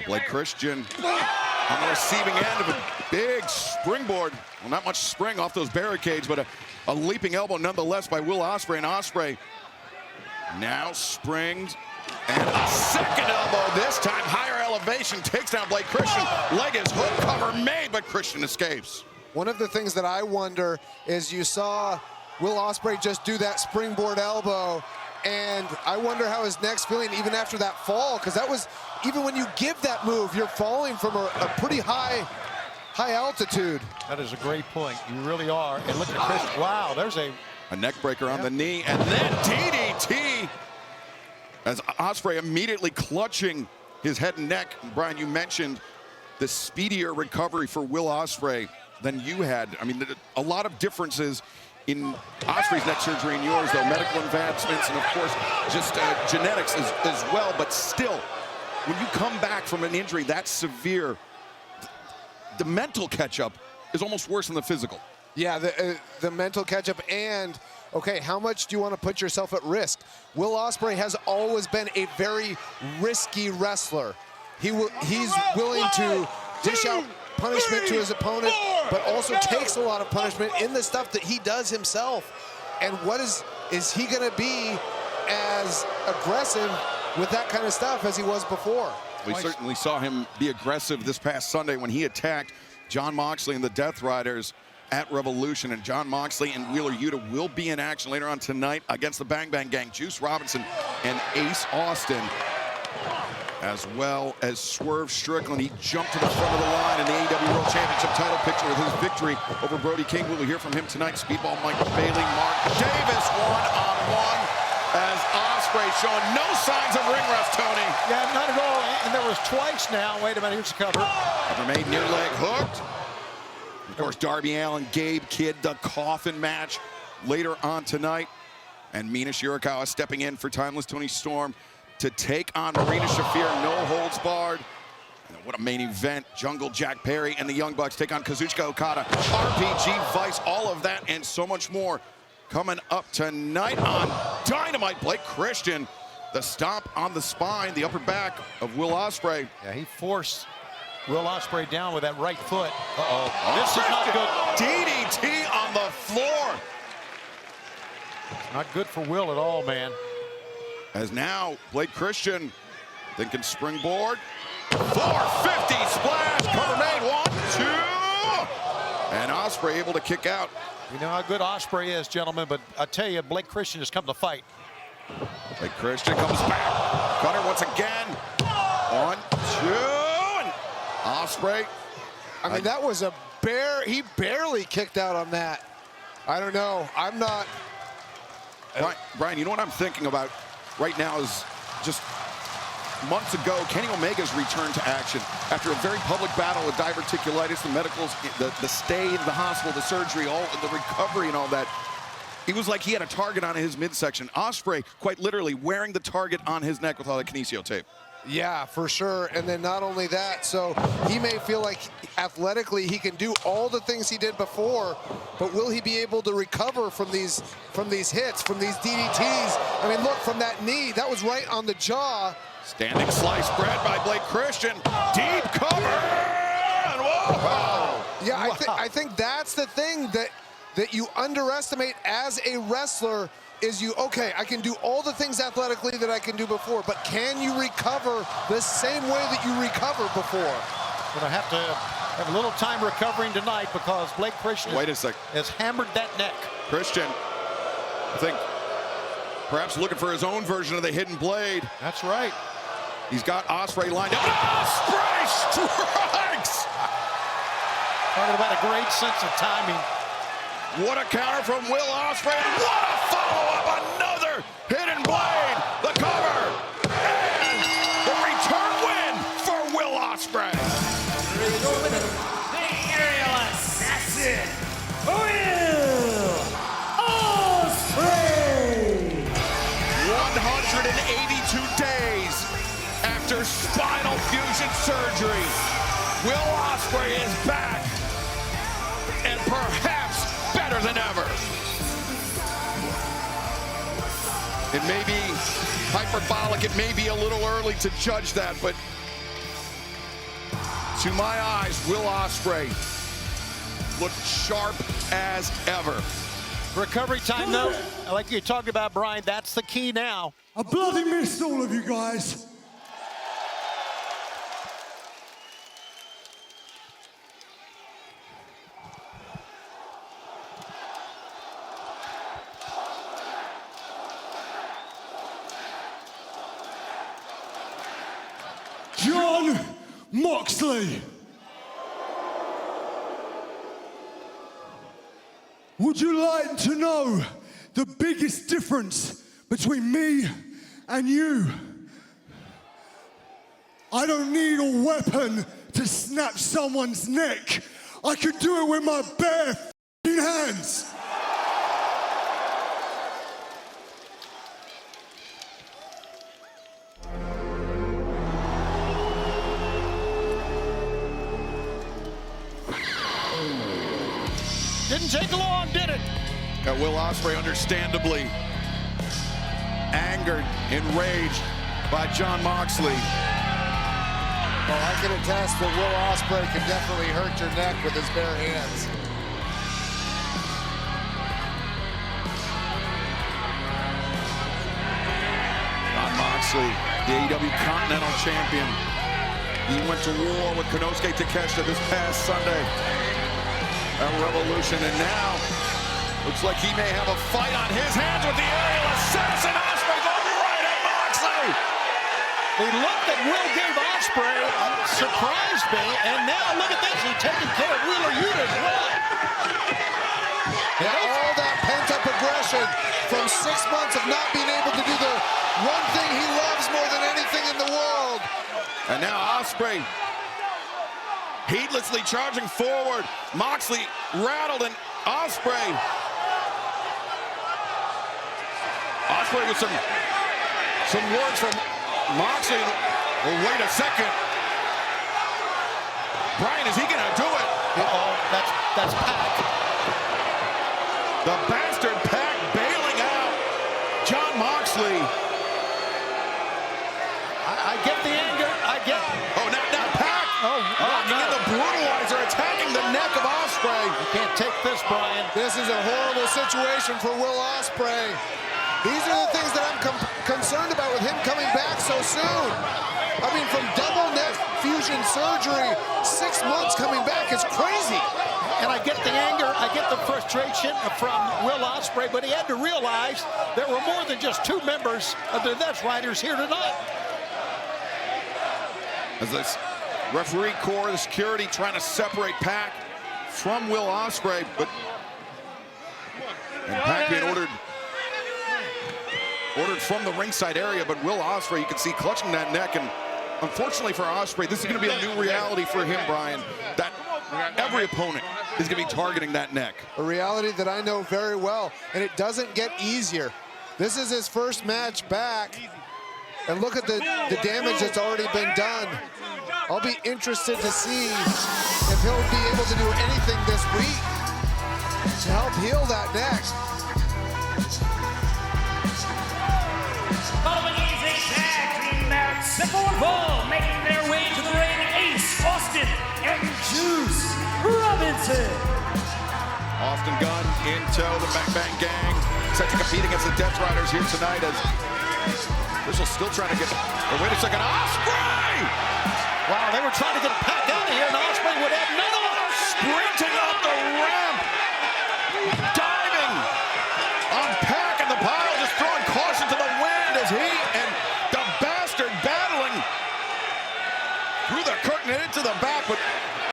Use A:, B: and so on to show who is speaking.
A: Blake Christian on the receiving end of a big springboard. Well, not much spring off those barricades, but a leaping elbow nonetheless by Will Ospreay. And Ospreay now springs and a second elbow, this time higher elevation, takes down Blake Christian. Leg is hook cover made, but Christian escapes.
B: One of the things that I wonder is you saw Will Ospreay just do that springboard elbow, and I wonder how his neck's feeling even after that fall, because that was, even when you give that move, you're falling from a pretty high altitude.
C: That is a great point. You really are. And look at Christian. Wow, there's a
A: neck breaker on the knee, and then DDT as Ospreay immediately clutching his head and neck. Brian, you mentioned the speedier recovery for Will Ospreay than you had. I mean, a lot of differences in Ospreay's neck surgery and yours, though, medical advancements and, of course, just genetics as well. But still, when you come back from an injury that severe, the mental catch-up is almost worse than the physical.
B: Yeah, the mental catch-up, and, okay, how much do you want to put yourself at risk? Will Ospreay has always been a very risky wrestler. He's willing to dish out punishment to his opponent, but also takes a lot of punishment in the stuff that he does himself. And what is he going to be as aggressive with that kind of stuff as he was before?
A: We certainly saw him be aggressive this past Sunday when he attacked Jon Moxley and the Death Riders at Revolution. And Jon Moxley and Wheeler Yuta will be in action later on tonight against the Bang Bang Gang, Juice Robinson and Ace Austin, as well as Swerve Strickland. He jumped to the front of the line in the AEW World Championship title picture with his victory over Brody King. We'll hear from him tonight. Speedball Mike Bailey, Mark Davis, one-on-one, as Ospreay showing no signs of ring rust, Tony.
C: Yeah, not at all. And there was twice now. Wait a minute, here's the cover.
A: Cover made, near leg hooked. Of course, Darby Allin, Gabe Kidd, the coffin match later on tonight. And Mina Shirakawa stepping in for Timeless Tony Storm to take on Marina Shafir, no holds barred. And what a main event. Jungle Jack Perry and the Young Bucks take on Kazuchika Okada, RPG Vice, all of that and so much more coming up tonight on Dynamite. Blake Christian, the stomp on the spine, the upper back of Will Ospreay.
C: Yeah, he forced Will Ospreay down with that right foot. This is not good.
A: DDT on the floor.
C: Not good for Will at all, man.
A: As now, Blake Christian thinking springboard. 450 splash, cover made, 1, 2. And Ospreay able to kick out.
C: You know how good Ospreay is, gentlemen, but I tell you, Blake Christian has come to fight.
A: Blake Christian comes back. Cutter once again. 1, 2. And Ospreay.
B: I mean, that was he barely kicked out on that. I don't know. I'm not.
A: Brian, you know what I'm thinking about right now is just months ago, Kenny Omega's return to action after a very public battle with diverticulitis, the medicals, the stay in the hospital, the surgery, all the recovery and all that. He was like he had a target on his midsection. Ospreay, quite literally, wearing the target on his neck with all the kinesio tape.
B: Yeah, for sure. And then not only that, so he may feel like athletically he can do all the things he did before, but will he be able to recover from these hits, from these DDTs? I mean, look, from that knee, that was right on the jaw.
A: Standing slice spread by Blake Christian. Deep cover. And whoa.
B: Wow. Yeah, I think that's the thing that you underestimate as a wrestler is okay, I can do all the things athletically that I can do before, but can you recover the same way that you recovered before?
C: Gonna have to have a little time recovering tonight because Blake Christian has hammered that neck.
A: Christian, I think, perhaps looking for his own version of the hidden blade.
C: That's right.
A: He's got Ospreay lined up. Ospreay strikes!
C: Talking about a great sense of timing.
A: What a counter from Will Ospreay, and what a follow-up, another hidden blade, the cover, and the return win for Will Ospreay.
D: The aerial assassin, Will Ospreay.
A: 182 days after spinal fusion surgery, Will Ospreay is back, and perhaps better than ever. It may be hyperbolic, it may be a little early to judge that, but To my eyes, Will Ospreay looked sharp as ever.
C: Recovery time, though, like you talked about, Brian, that's the key now.
D: I bloody missed all of you guys. Jon Moxley. Would you like to know the biggest difference between me and you? I don't need a weapon to snap someone's neck. I could do it with my bare f***ing hands.
C: Didn't take long, did it?
A: And Will Ospreay understandably angered, enraged by Jon Moxley.
B: Well, I can attest that Will Ospreay can definitely hurt your neck with his bare hands.
A: Jon Moxley, the AEW Continental Champion. He went to war with Konosuke Takeshita this past Sunday at Revolution, and now looks like he may have a fight on his hands with the aerial assassin. Ospreay going right at Moxley.
C: The look that Will gave Ospreay surprised me, and now look at this, he's taking care of Wheeler Yuta as well.
B: And all that pent-up aggression from 6 months of not being able to do the one thing he loves more than anything in the world.
A: And now Ospreay heedlessly charging forward. Moxley rattled, and Ospreay with some words from Moxley. Well, wait a second. Brian, is he gonna do it?
C: Oh, that's Pac.
A: The bastard Pac bailing out Jon Moxley.
C: I get the anger. I get.
A: Oh, now Pac. Locking in the brutalizer, attacking the neck of Ospreay.
C: You can't take this, Brian.
B: This is a horrible situation for Will Ospreay. These are the things that I'm concerned about with him coming back so soon. I mean, from double neck fusion surgery, 6 months coming back is crazy.
C: And I get the anger, I get the frustration from Will Ospreay, but he had to realize there were more than just 2 members of the Death Riders here tonight.
A: As this referee corps, the security trying to separate Pac from Will Ospreay, but Pac being ordered from the ringside area, but Will Ospreay, you can see clutching that neck, and unfortunately for Ospreay, this is going to be a new reality for him, Brian, that every opponent is going to be targeting that neck.
B: A reality that I know very well, and it doesn't get easier. This is his first match back, and look at the damage that's already been done. I'll be interested to see if he'll be able to do anything this week to help heal that neck.
E: Following is a tag team match. Before Brawl, making their way to the ring, Ace Austin and Juice Robinson.
A: Austin Gunn in tow, the Bang Bang Gang set to compete against the Death Riders here tonight as Crystal's still trying to get, oh, wait a second, Ospreay!
C: Wow, they were trying to get Pac out of here, and Ospreay would have none of it.
A: Sprinting up the ramp, diving on Pac, and the pile just throwing caution to the wind as he and the bastard battling through the curtain and into the back, but